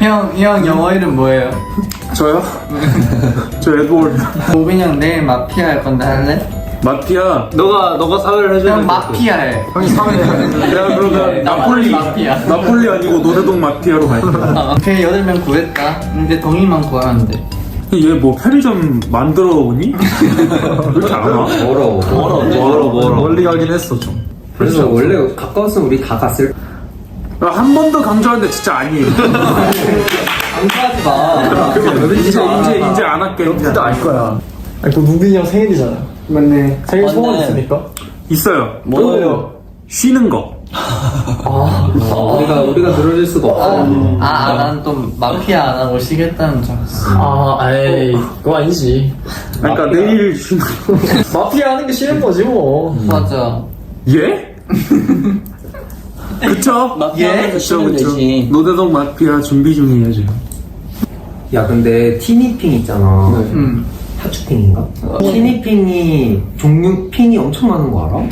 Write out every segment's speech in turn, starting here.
형 영어 이름 뭐예요? 저요? 저 에드워드. 오빈 형 내일 마피아 할 건데 할래? 마피아. 너가 사회를 해줘야 형 마피아 해. 형이 사면 내가 그러면 나폴리 마피아. 나폴리 아니고 노대동 마피아로 갈게. 오케이 8명 구했다. 이제 동의만 구하면 돼. 얘 뭐 편의점 만들어 오니? 왜 이렇게 안 와? 멀어. 멀리 가긴 했어 좀. 그래서 원래 가까웠으면 우리 다 갔을. 한 번 더 강조하는데 진짜 아니에요. 강조하지 마. 이제 안 할게. 진짜 알 거야. 아니 그 무빈이 형 생일이잖아. 맞네. 생일 소원 맞네. 있으니까. 있어요. 뭐예요? 쉬는 거. 우리가 늘어질 수가 없어. 난 또 마피아 안 하고 쉬겠다는 줄 알았어. 에이 그거 아니지. 그러니까 내일 쉬는 거. 마피아 하는 게 싫은 거지 뭐. 맞아. 예? 그쵸? 마피아에서 쉬면 그쵸. 되지. 노대동 마피아 준비 중이에요 지금. 야 근데 티니핑 있잖아. 하츄핑인가? 티니핑이 종류 핑이 엄청 많은 거 알아?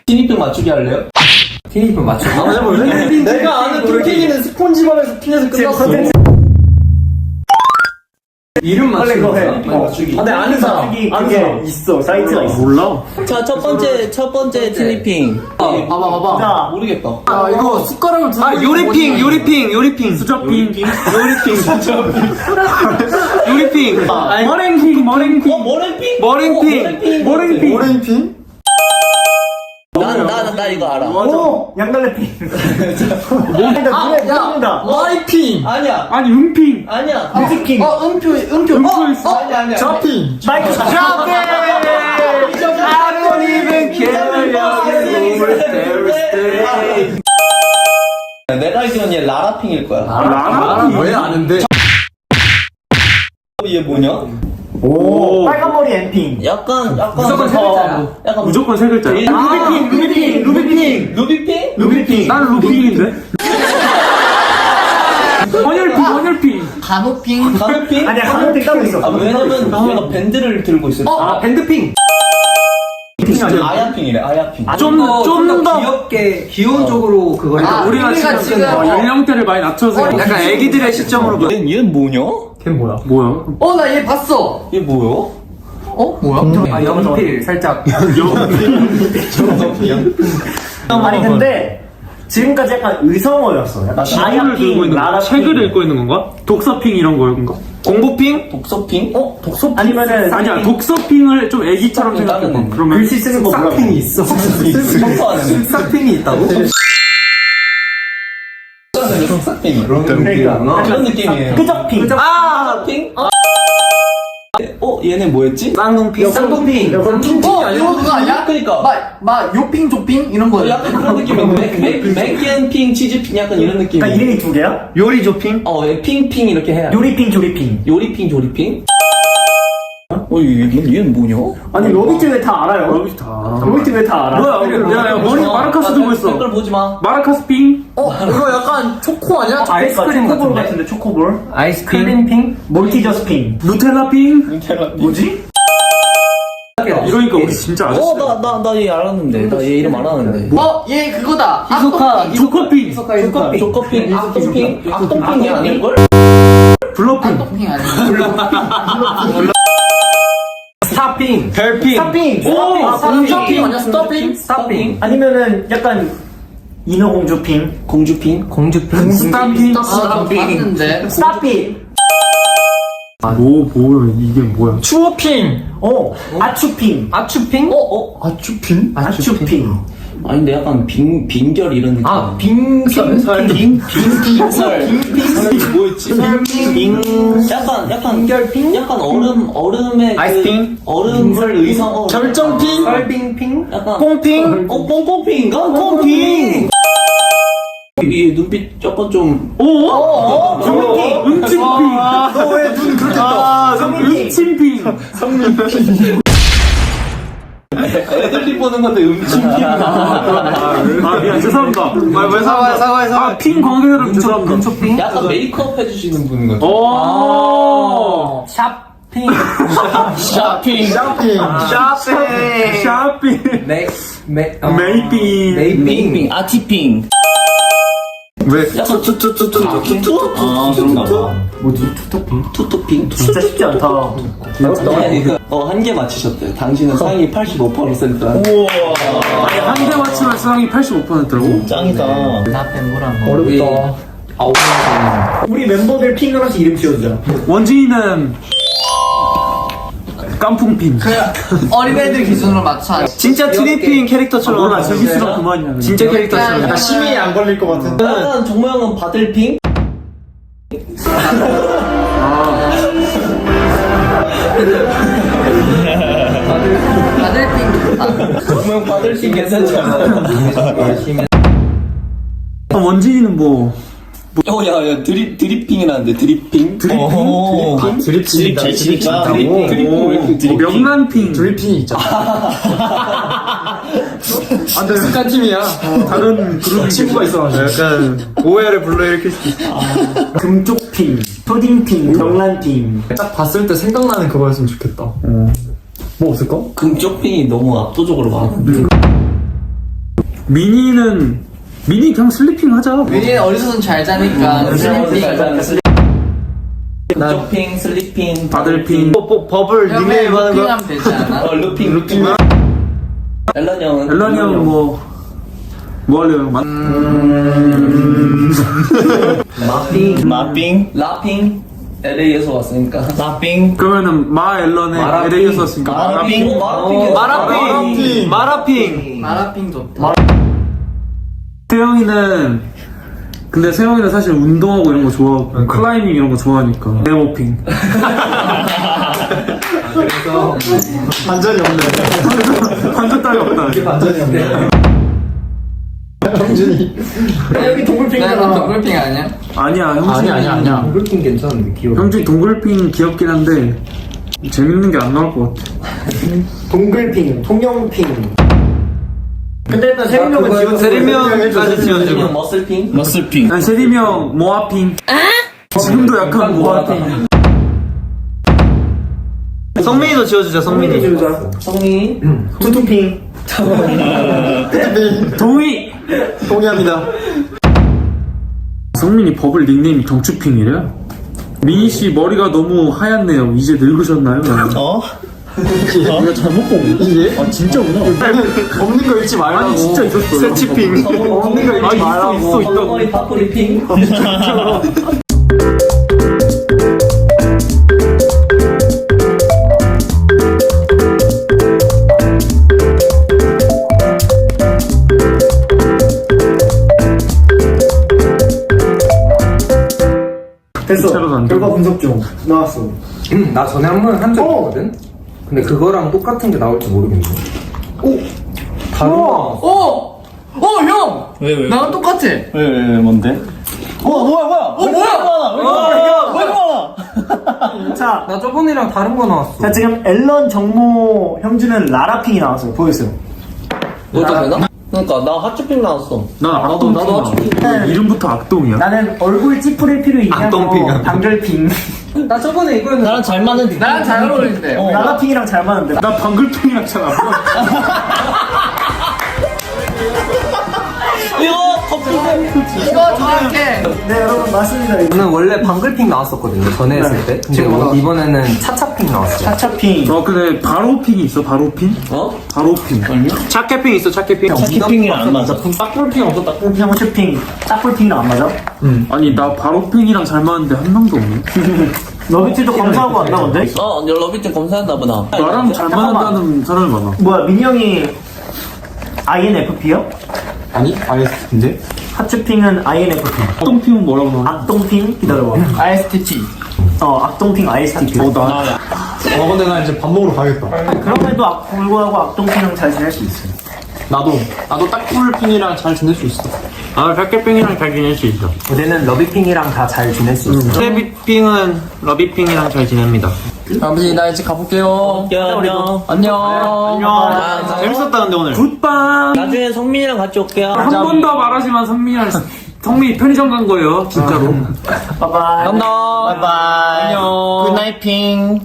티니핑 맞추기 할래요? 티니핑 맞춰. 내가 아는 토끼는 스폰지밥에서 핀에서 끝났어. 이름 맞추는 거야? 맞추기. 근데 아는 사람 그게 있어 사이트가 있어. 몰라. 자, 첫 번째 티니핑. 봐봐. 자, 모르겠다. 이거 숟가락을 들고 요리핑. 수저핑. 요리핑. 머랭핑. 머랭핑. 오렌핀? 나 이거 알아. 오! 양갈래핀. 야, 와이핀. 아니야. 아니 음핑. 아니야. 뮤직핀. 음표. 음표 있어. 아니야. 저핀. 마이크 저핀. I don't even care. 내가 알기로는 얘 라라핑일 거야. 라라? 왜 아는데? 얘 뭐냐? 오. 빨간 머리 엠핑. 약간 무조건 세 글자야. 약간 무조건 세 글자. 루비핑. 루비핑? 나는 루핑인데. 헌혈핑. 간호핑. 간호핑? 아니야, 간호핑 따로 있어. 왜냐면 얘가 밴드를 들고 있어. 밴드핑. 아야핑이래, 아야핑. 좀 더 귀엽게 귀여운 쪽으로 그걸 해줘. 우리가 지금 연령대를 많이 낮춰서 약간 애기들의 시점으로. 얘는 뭐냐? 걔 뭐야? 뭐야? 나 얘 봤어. 얘 뭐야? 뭐야? 연필 살짝. 아니 근데 지금까지 약간 의성어였어. 약간 책을 들고 있는 거. 책을 읽고 있는 건가? 독서핑 이런 거인가? 공부핑? 독서핑? 독서 아니면은 아니야 독서핑을 좀 애기처럼 생각해봐. 다른 그러면 글씨 쓰는 거 뭐라고? 싹핑이 있어. 청소하는 싹핑이 있다고? 속삭핑이. 그러니까 그런 느낌이에요. 끄적핑. 핑? 얘네 뭐였지? 쌍둥핑. 쌍둥핑. 이거 그거 아니야? 그니까. 막 요핑 조핑 이런 거. 약간 그런 느낌인데? 맥앤핑, 치즈핑 약간 이런 느낌. 그러니까 이름이 두 개야? 요리 조핑. 얘 핑핑 이렇게 해야 돼. 요리핑, 조리핑. 요리핑, 조리핑? 얘는 뭐냐? 아니 로비트 왜 다 알아요? 여기 다. 로비트 왜 다 알아? 뭐야? 야 머리 마라카스 들고 있어. 댓글 보지 마. 마라카스핑. 이거 약간 초코 아니야? 아이스크림 초코볼 같은데 초코볼? 아이스크림. 클린핑? 몰티저스핑. 누텔라핑. 뭐지? 이러니까 우리 진짜 아저씨. 나 얘 알았는데. 나 얘 이름 알았는데. 얘 그거다. 조커핑. 조커핑, 악동핑? 악동핑이 아닐걸? 블러핑. 악동핑 아니야. 스타핑. 별핑. 스타핑! 스타핑 아니야? 스타핑? 스타핑. 아니면은 약간 인어공주핑. 공주핑. 공주핑. 스타핑. 나 봤는데. 스타핑! 뭐야 이게 뭐야? 추어핑! 아추핑. 아추핑? 아추핑? 아추핑. 아닌데 약간 빈결 이런 느낌. 뭐였지? 약간 빈결핑? 약간 얼음의 아이스핑? 얼음을 의성 결정핑? 설빙핑? 약간 꽁핑? 꽁꽁핑인가? 꽁핑! 이 눈빛 약간 좀 음침핑. 너 왜 눈 그렇게 떠? 음침핑. 애들이 보는 건데 음침핑. 미안 죄송합니다. 왜 사과해. 핑 관계자분 죄송합니다. 근초핑? 약간 메이크업 해주시는 분 같아. 오. 샵핑. 샤핑. 샤핑. 메이핑. 메이핑. 메이핑. 아티핑. 왜? 약간 투투투투투. 아, 그런가 봐. 뭐지? 투토핑? 투투핑. 진짜 쉽지 않다. 아니, 한 개 맞히셨대요. 당신은 상위 85%라. 아니, 한 개 맞추면 수상이 85%라고? 짱이다. 나 뱀무랑 어렵다. 우리 멤버들 핑 하나씩 이름 지어주자. 원진이는 깐풍핀. 어린애들 기준으로 맞춰. 진짜 트리핑 캐릭터처럼. 몰라, 재밌으라 그만이야. 진짜 캐릭터처럼. 약간 심의에 안 걸릴 것 같은. 약간 정모 형은 바들핑? 바들핑 좋다. 정모 형 바들핑 괜찮지 않아요? 원진이는 뭐, 야, 드리핑이라는데, 드리핑? 드립 잘 치니까. 드립. 드리핑 왜 이렇게 드리핑? 명란핑. 드립핑이 있잖아. 안 돼, 습관 팀이야. 다른 그룹이 친구가 있어가지고. 약간 오해를 불러일으킬 수 있어. 금쪽핑, 초딩핑, 명란핑. 딱 봤을 때 생각나는 그거였으면 좋겠다. 뭐 없을까? 금쪽핑이 너무 압도적으로 많아. 미니 그냥 슬리핑 하자. 민이 어리서는 잘 자니까 슬리핑. 금쪽핑, 슬리핑, 바들핑. 버블 그냥 닉네임 하는 거. 루핑하면 되지 않아? 루핑. 앨런 형은? 앨런이 형 뭐 할래요? 마핑. 라핑. LA에서 왔으니까. 라핑. 그러면은 앨런의 LA에서 왔으니까 마라핑. 마라핑. 마라핑 좋다. 근데 세영이는 사실 운동하고 이런 거 좋아하고 클라이밍 이런 거 좋아하니까 네모핑. 그래서 반전이 없네. 반전 따위 없다. 반전이 없네. 형준이. 여기 동굴핑이잖아. 동글핑 아니야? 아니야, 형준이. 아니야. 동글핑 괜찮은데 귀여워. 형준이 동글핑 귀엽긴 한데 재밌는 게 안 나올 것 같아. 동글핑, 통영핑. 근데 일단 세명은 지원. 세리명까지 지어주고. 머슬핑. 난 세림이 형 모아핑. 지금도 약간 모아핑. 성민이도 지어주자, 성민이. 지우자. 성민. 투투핑. 동희. 동의합니다. 성민이 버블 닉네임이 경추핑이래요. 민희씨 머리가 너무 하얗네요. 이제 늙으셨나요? 내가 잘못 본 거. 이게? 아, 진짜구나. 없는 거 읽지 말라고. 아니 진짜 있었어요. 세치핑. 없는 거 읽지 말라고. 있어. 덩어리 파프리핑. 됐어. 차로도 안 결과 분석 중. 나왔어. 나 전에 한 번 한 적 있거든? 근데 그거랑 똑같은 게 나올지 모르겠네. 다른 거. 형! 왜? 나랑 똑같아. 왜, 뭔데? 뭐야? 자, 나 저번이랑 다른 거 나왔어. 자 지금 앨런, 정모, 형준은 라라핑이 나왔어요. 보여주세요. 너도 되나? 그러니까, 나 핫쇼핑 나왔어. 나도 이름부터 악동이야. 나는 얼굴 찌푸릴 있냐고. 악동핑. 단결핑. 나 저번에 이거였는데. 나랑 잘 맞는 나랑 잘 어울리는데. 라라핑이랑 잘 맞는데. 나 방글핑이랑 잘 안 맞아. 이거 정확해. 네 여러분 맞습니다. 저는 원래 방글핑 나왔었거든요. 전에 했을 때. 근데 이번에는 차차핑 나왔어요. 차차핑. 근데 바로핑이 있어. 바로핑? 바로핑. 차케핑 있어, 차케핑. 차키핑이랑 안 맞아. 딱불핑 없어. 딱불핑, 형추핑. 딱불핑이랑 안 맞아? 아니 나 바로핑이랑 잘 맞는데 한 명도 없네. 러비티도 검사하고 안 나온대? 러비트 검사했나 보다. 나랑 잘 맞는다는 사람이 많아. 뭐야 민이 형이 INFP요? 아니? 근데? 하츠핑은 INFP. 악동핑은 뭐라고 나와? 악동핑? 기다려봐. ISTP. 악동핑 ISTP. 근데 나 이제 밥 먹으러 가야겠다. 그럼에도 불구하고 악동핑이랑 잘 지낼 수 있어. 나도 딱풀핑이랑 잘 지낼 수 있어. 차케핑이랑 잘 지낼 수 있어. 우리는 러비핑이랑 다 잘 지낼 수 있어. 세비핑은 러비핑이랑 잘 지냅니다. 아버지 나 이제 가볼게요. 안녕. 안녕. 재밌었다, 근데 오늘. 굿밤. 나중에 성민이랑 같이 올게요. 한 번 더 말하지만 성민이 편의점 간 거예요. 진짜로. 바이바이. 바이바이. 안녕. 굿나잇핑.